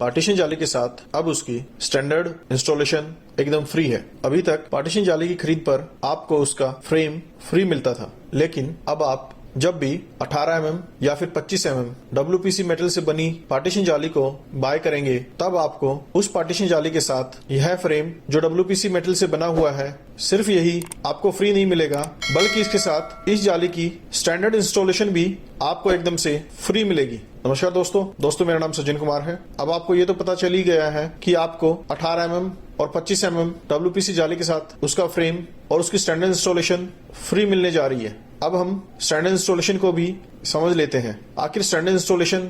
Partition जाली के साथ अब उसकी स्टैंडर्ड इंस्टॉलेशन एकदम फ्री है। अभी तक पार्टीशन जाली की खरीद पर आपको उसका फ्रेम फ्री मिलता था, लेकिन अब आप जब भी 18 mm या फिर 25 mm WPC मेटल से बनी पार्टीशन जाली को बाय करेंगे, तब आपको उस पार्टीशन जाली के साथ यह फ्रेम जो WPC मेटल से बना हुआ है, सिर्फ यही आपको फ्री नहीं मिलेगा, बल्कि इसके साथ इस जाली की स्टैंडर्ड इंस्टॉलेशन भी आपको एकदम से फ्री मिलेगी। नमस्कार दोस्तों मेरा नाम सज्जन कुमार है। अब आपको ये तो पता चल ही गया है कि आपको 18 mm और 25 mm WPC जाली के साथ उसका फ्रेम और उसकी स्टैंडर्ड इंस्टॉलेशन फ्री मिलने जा रही है। अब हम स्टैंडर्ड इंस्टॉलेशन को भी समझ लेते हैं, आखिर स्टैंडर्ड इंस्टॉलेशन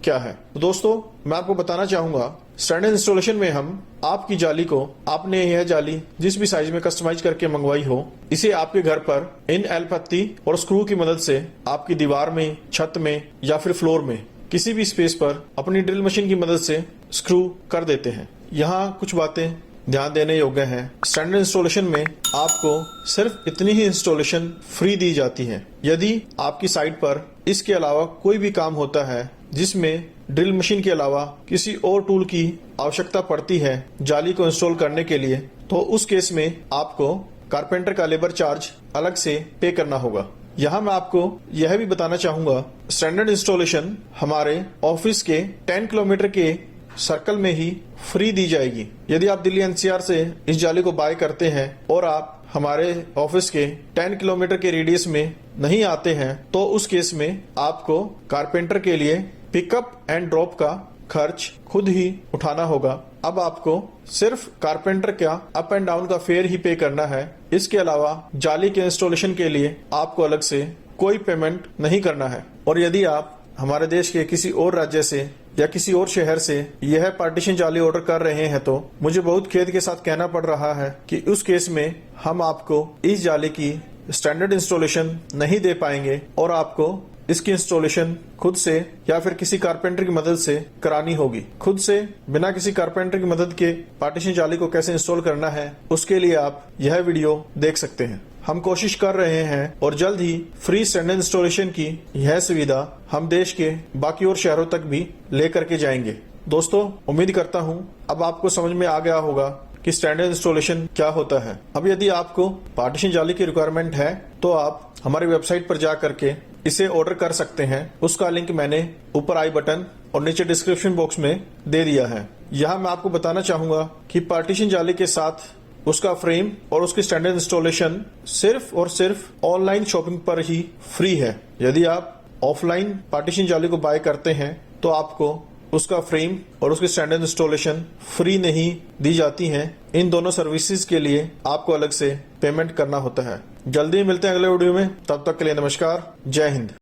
क्या है। तो दोस्तों मैं आपको बताना चाहूंगा, स्टैंडर्ड इंस्टॉलेशन में हम आपकी जाली को, आपने यह जाली जिस भी साइज में कस्टमाइज करके मंगवाई हो, इसे आपके घर पर इन एल पत्ती और स्क्रू की मदद से आपकी दीवार में, छत में या फिर फ्लोर में किसी भी स्पेस पर अपनी ड्रिल मशीन की मदद से स्क्रू कर देते हैं। यहाँ कुछ बातें ध्यान देने योग्य हैं। स्टैंडर्ड इंस्टॉलेशन में आपको सिर्फ इतनी ही इंस्टॉलेशन फ्री दी जाती है। यदि आपकी साइट पर इसके अलावा कोई भी काम होता है जिसमें ड्रिल मशीन के अलावा किसी और टूल की आवश्यकता पड़ती है जाली को इंस्टॉल करने के लिए, तो उस केस में आपको कारपेंटर का लेबर चार्ज अलग से पे करना होगा। यहाँ मैं आपको यह भी बताना चाहूंगा, स्टैंडर्ड इंस्टॉलेशन हमारे ऑफिस के 10 किलोमीटर के सर्कल में ही फ्री दी जाएगी। यदि आप दिल्ली NCR से इस जाली को बाय करते हैं और आप हमारे ऑफिस के 10 किलोमीटर के रेडियस में नहीं आते हैं, तो उस केस में आपको कारपेंटर के लिए पिकअप एंड ड्रॉप का खर्च खुद ही उठाना होगा। अब आपको सिर्फ कारपेंटर का अप एंड डाउन का फेयर ही पे करना है। इसके अलावा जाली के इंस्टॉलेशन के लिए आपको अलग से कोई पेमेंट नहीं करना है। और यदि आप हमारे देश के किसी और राज्य से या किसी और शहर से यह पार्टीशन जाली ऑर्डर कर रहे हैं, तो मुझे बहुत खेद के साथ कहना पड़ रहा है कि उस केस में हम आपको इस जाली की स्टैंडर्ड इंस्टॉलेशन नहीं दे पाएंगे और आपको इसकी इंस्टॉलेशन खुद से या फिर किसी कारपेंटर की मदद से करानी होगी। खुद से बिना किसी कारपेंटर की मदद के पार्टीशन जाली को कैसे इंस्टॉल करना है, उसके लिए आप यह वीडियो देख सकते हैं। हम कोशिश कर रहे हैं और जल्द ही फ्री स्टैंडर्ड इंस्टॉलेशन की यह सुविधा हम देश के बाकी और शहरों तक भी लेकर के जाएंगे। दोस्तों उम्मीद करता हूं अब आपको समझ में आ गया होगा कि स्टैंडर्ड इंस्टॉलेशन क्या होता है। अब यदि आपको पार्टीशन जाली की रिक्वायरमेंट है, तो आप हमारी वेबसाइट पर जा करके इसे ऑर्डर कर सकते हैं। उसका लिंक मैंने ऊपर आई बटन और नीचे डिस्क्रिप्शन बॉक्स में दे दिया है। यहाँ मैं आपको बताना चाहूंगा कि पार्टीशन जाली के साथ उसका फ्रेम और उसकी स्टैंडर्ड इंस्टॉलेशन सिर्फ और सिर्फ ऑनलाइन शॉपिंग पर ही फ्री है। यदि आप ऑफलाइन पार्टीशन जाली को बाय करते हैं, तो आपको उसका फ्रेम और उसकी स्टैंडर्ड इंस्टॉलेशन फ्री नहीं दी जाती हैं। इन दोनों सर्विसेज के लिए आपको अलग से पेमेंट करना होता है। जल्दी मिलते हैं अगले वीडियो में, तब तक के लिए नमस्कार, जय हिंद।